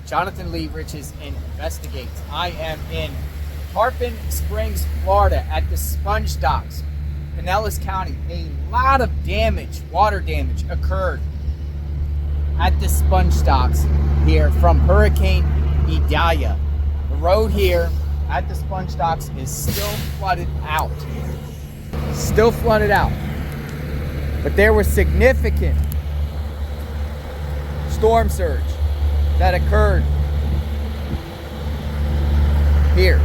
Jonathan Lee Riches investigates. I am in Tarpon Springs, Florida at the sponge docks, Pinellas County. A lot of damage, water damage occurred at the sponge docks here from Hurricane Idalia. The road here at the sponge docks is still flooded out. Still flooded out. But there was significant storm surge that occurred here.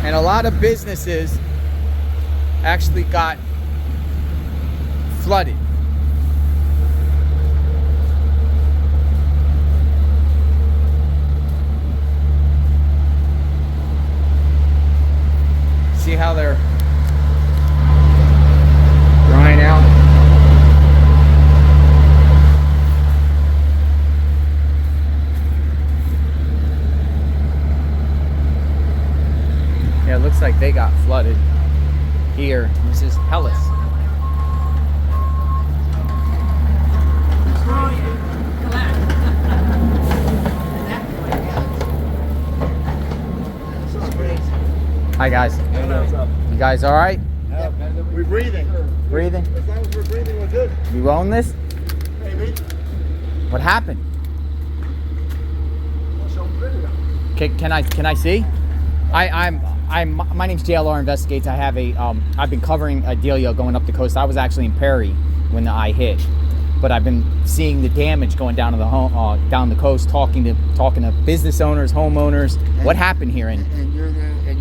And a lot of businesses actually got flooded. See how they're drying out? Yeah, it looks like they got flooded here. This is Hellas. Hi guys. You guys all right? Yeah, we're breathing. Breathing? As long as we're breathing, we're good. You own this? Maybe. What happened? I'll show them video. Can I see? My name's JLR Investigates. I have I've been covering Idalia going up the coast. I was actually in Perry when the eye hit, but I've been seeing the damage going down to the down the coast, talking to business owners, homeowners. What happened here? And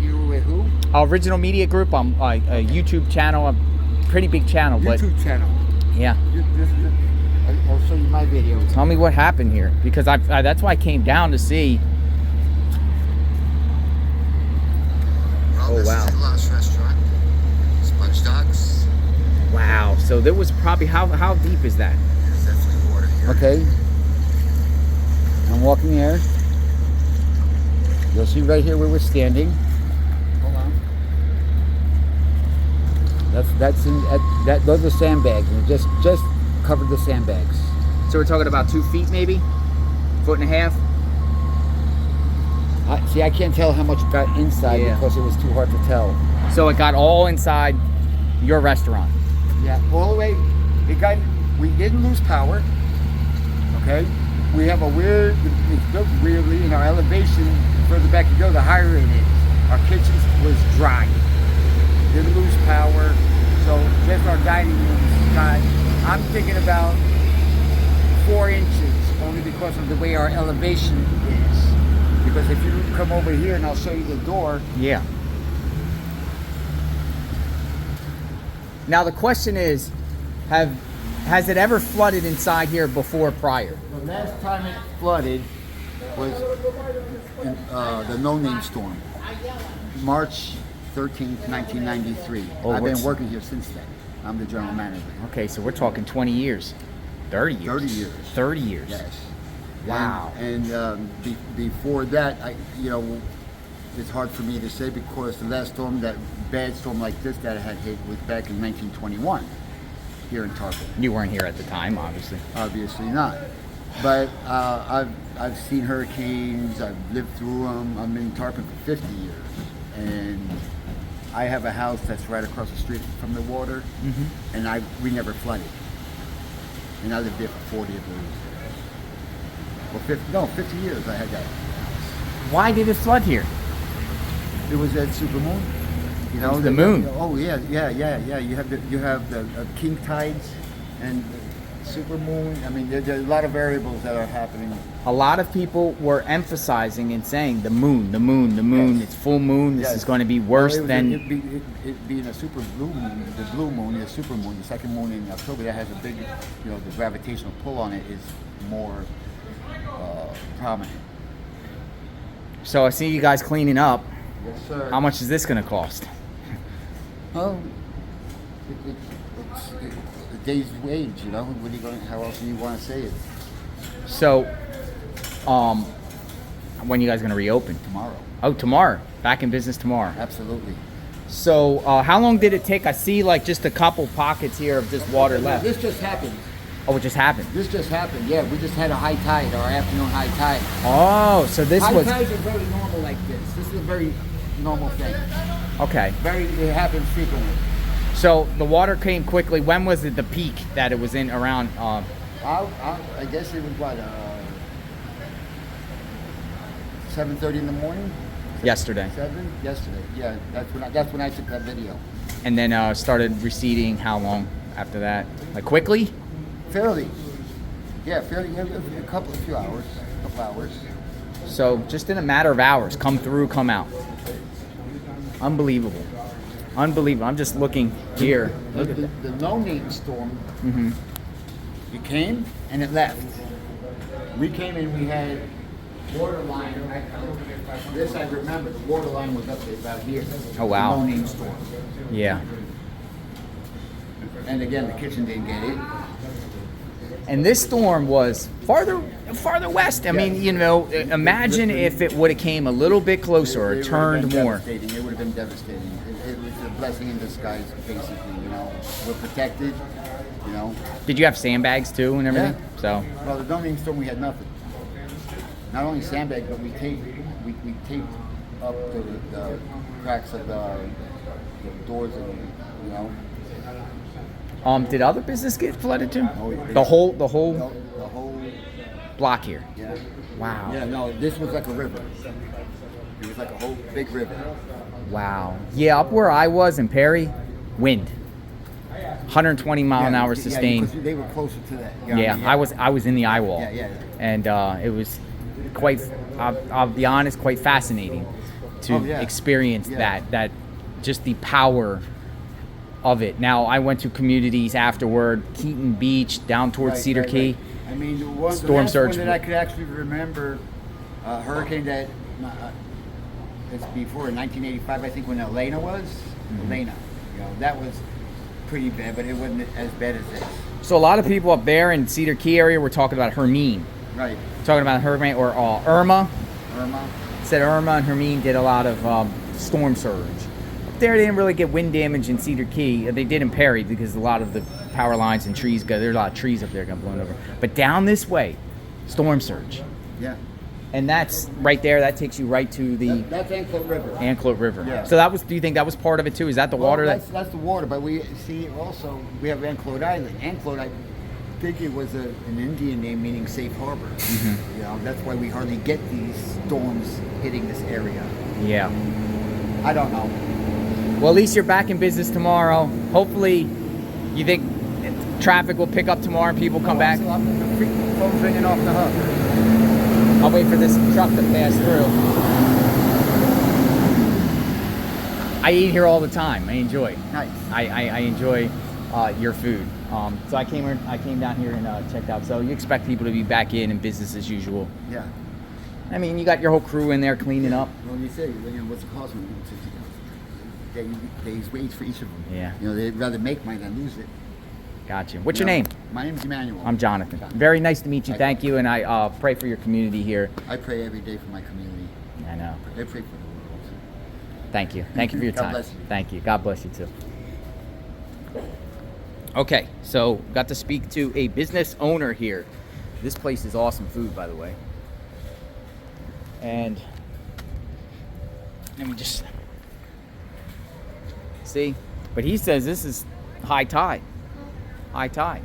you were with who? Original Media Group. I'm a YouTube channel, a pretty big channel. YouTube channel. Yeah. I'll show you my video. Tell me what happened here, because that's why I came down to see. Oh, wow. This is the last restaurant. Sponge Docks. Wow. So there was probably how deep is that? There's definitely water here. Okay. I'm walking here. You'll see right here where we're standing. Hold on. Those are sandbags, and it just covered the sandbags. So we're talking about 2 feet, maybe, foot and a half. See, I can't tell how much got inside because it was too hard to tell. So it got all inside your restaurant. Yeah, all the way. We didn't lose power. Okay, we have it's built weirdly in our elevation. Further back you go, the higher it is. Our kitchen was dry. Didn't lose power. So just our dining room got, I'm thinking about 4 inches, only because of the way our elevation is. Because if you come over here and I'll show you the door. Yeah. Now the question is, has it ever flooded inside here before prior? The last time it flooded was the No Name Storm, March 13th, 1993. I've been working here since then. I'm the general manager. Okay, so we're talking 20 years, 30 years. 30 years. 30 years. Yes. Wow. And before that, it's hard for me to say because the last storm, that bad storm like this that I had hit was back in 1921 here in Tarpon. You weren't here at the time, obviously. Obviously not. But I've seen hurricanes. I've lived through them. I'm in Tarpon for 50 years, and I have a house that's right across the street from the water, and we never flooded. And I lived there for 40 of those years. Well, 50 years I had that house. Why did it flood here? It was that super moon. You know, the moon. Oh yeah. You have the king tides and super moon. I mean, there's a lot of variables that are happening. A lot of people were emphasizing and saying the moon. Yes. It's full moon. This is going to be worse than. It being a super blue moon, the blue moon, the super moon, the second moon in October, that has a big, the gravitational pull on it is more prominent. So I see you guys cleaning up. Yes, sir. How much is this going to cost? Oh, it's a day's wage, What are you going? How else do you want to say it? So, when you guys going to reopen? Tomorrow. Oh, tomorrow. Back in business tomorrow. Absolutely. So, how long did it take? I see like just a couple pockets here of just water left. This just happened. Oh, it just happened. This just happened. Yeah, we just had a high tide, our afternoon high tide. Oh, so this High was tides are very normal like this. This is a very normal thing. okay. It happens frequently. So the water came quickly. When was it the peak that it was in around? I guess it was what 7:30 in the morning. Yesterday. 7 yesterday. Yeah, that's when I took that video. And then started receding. How long after that? Like quickly? Fairly. Yeah, fairly. A few hours. A couple hours. So just in a matter of hours, come through, come out. Unbelievable. Unbelievable. I'm just looking here. Look at that. The no-name storm. Mm-hmm. It came and it left. We came and we had water line. This I remember. The water line was up there about here. Oh, wow. The no-name storm. Yeah. And again, the kitchen didn't get it. And this storm was farther west. I mean, you know, imagine if it would have came a little bit closer or turned more. It would have been devastating. It was a blessing in disguise, basically. You know, we're protected. You know. Did you have sandbags too and everything? Yeah. So. Well, the no-name storm, we had nothing. Not only sandbags, but we taped up the cracks of the doors, and you know. Did other business get flooded too? Oh, yeah. The whole The whole block here. yeah. Wow. Yeah, no, this was like a river. It was like a whole big river. Wow. Yeah, up where I was in Perry, wind. 120 mile an hour sustained. Yeah, they were closer to that. Yeah, I was in the eye wall. Yeah. And it was quite, I'll be honest, quite fascinating to experience that just the power of it. Now, I went to communities afterward, Keaton Beach, down towards Cedar Key. I mean, the last surge. one that I could actually remember, hurricane that it's before 1985, I think, when Elena was. Elena, you know, that was pretty bad, but it wasn't as bad as this. So a lot of people up there in Cedar Key area were talking about Hermine. Right. Talking about Hermine or Irma. Irma. Said Irma and Hermine did a lot of storm surge. Up there, they didn't really get wind damage in Cedar Key. They did in Perry because a lot of the power lines and trees there's a lot of trees up there got blown over. But down this way, storm surge. Yeah. And that's right there. That takes you right to the That's Anclote River. Anclote River. Yeah. So that was. Do you think that was part of it too? Is that the water? That's the water. But we see also we have Anclote Island. Anclote, I think it was an Indian name meaning safe harbor. Mm-hmm. You know, that's why we hardly get these storms hitting this area. Yeah. I don't know. Well, at least you're back in business tomorrow. Hopefully, you think traffic will pick up tomorrow and people come back. The phone's ringing off the hook. I'll wait for this truck to pass through. I eat here all the time. I enjoy it. Nice. I enjoy your food. So I came down here and checked out. So you expect people to be back in business as usual. Yeah. I mean, you got your whole crew in there cleaning up. Well, you say, you know, what's the cost of them? Days wage for each of them. Yeah. You know, they'd rather make mine than lose it. Gotcha. What's your name? My name's Emmanuel. I'm Jonathan. Very nice to meet you. Thank you, and I pray for your community here. I pray every day for my community. I know. I pray for the world. Thank you. Thank you for your God time. bless you. Thank you. God bless you too. Okay, so got to speak to a business owner here. This place is awesome food, by the way. And let me just see. But he says this is high tide. High tide.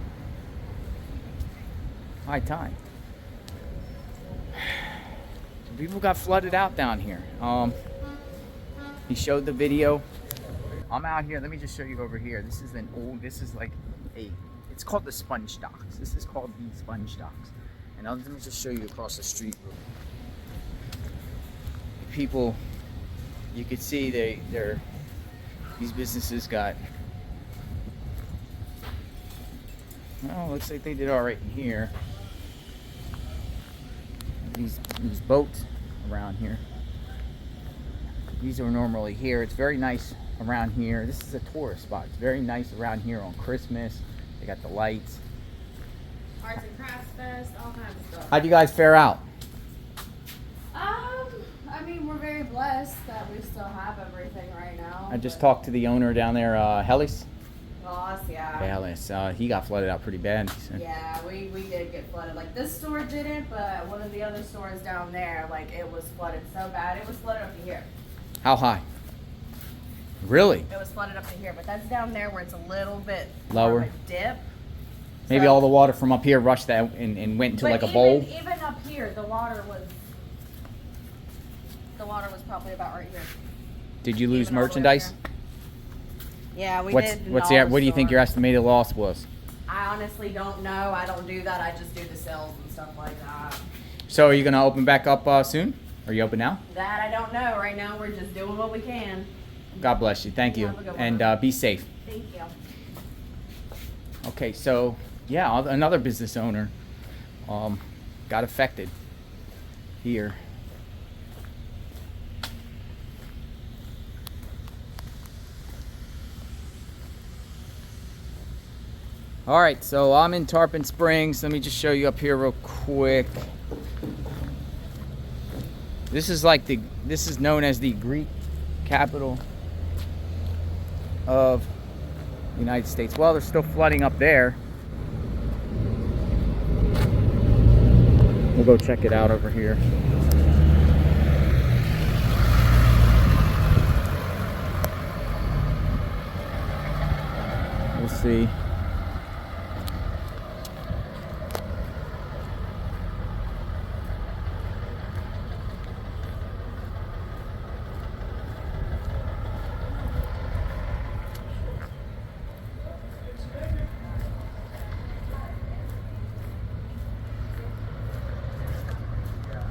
High tide. People got flooded out down here. He showed the video. I'm out here. Let me just show you over here. This is like it's called the Sponge Docks. This is called the Sponge Docks. And let me just show you across the street. People, you could see these businesses got, well, looks like they did all right in here. These boats around here. These are normally here. It's very nice around here. This is a tourist spot. It's very nice around here on Christmas. They got the lights. Arts and Crafts Fest, all kinds of stuff. How'd you guys fare out? I mean, we're very blessed that we still have everything right now. I just talked to the owner down there, Hellis. Boss, yeah. Dallas. He got flooded out pretty bad. He said. Yeah, we did get flooded. Like, this store didn't, but one of the other stores down there, like, it was flooded so bad. It was flooded up to here. How high? Really? It was flooded up to here, but that's down there where it's a little bit Lower. more of a dip. Maybe So- all the water from up here rushed that and went into but like a even, bowl. Even up here, the water was probably about right here. Did you lose Even all the way up merchandise? here. Yeah, we What's did. in what's all the the what do you think your stores. estimated loss was? I honestly don't know. I don't do that. I just do the sales and stuff like that. So are you gonna open back up soon? Are you open now? That I don't know. Right now, we're just doing what we can. God bless you. Thank you, Have a good and one. be safe. Thank you. Okay, so yeah, another business owner got affected here. All right, so I'm in Tarpon Springs. Let me just show you up here real quick. This is known as the Greek capital of the United States. Well, there's still flooding up there. We'll go check it out over here. We'll see.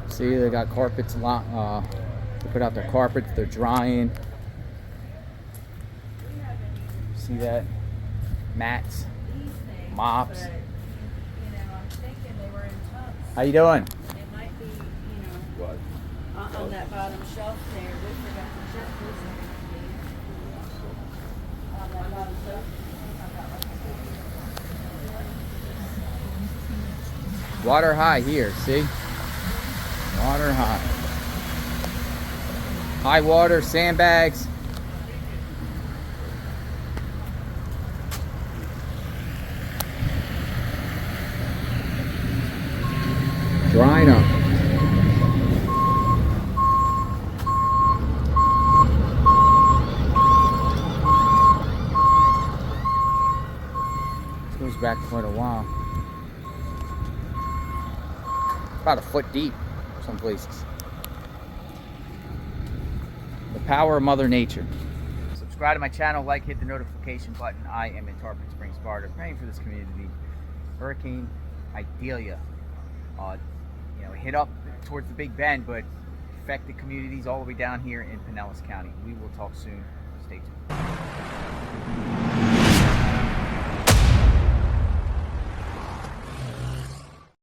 See, they got carpets. They put out their carpets. They're drying. See that? Mats, mops. But, I'm thinking they were in tubs. How you doing? It might be, on that bottom shelf there. We forgot to check this. On that bottom shelf. Water high here. See? Water high. High water, sandbags. Drying up. This goes back quite a while. About a foot deep, some places. The power of Mother Nature. Subscribe to my channel, hit the notification button. I am in Tarpon Springs, Florida, praying for this community. Hurricane Idalia, hit up towards the Big Bend, but affected communities all the way down here in Pinellas County. We will talk soon. Stay tuned.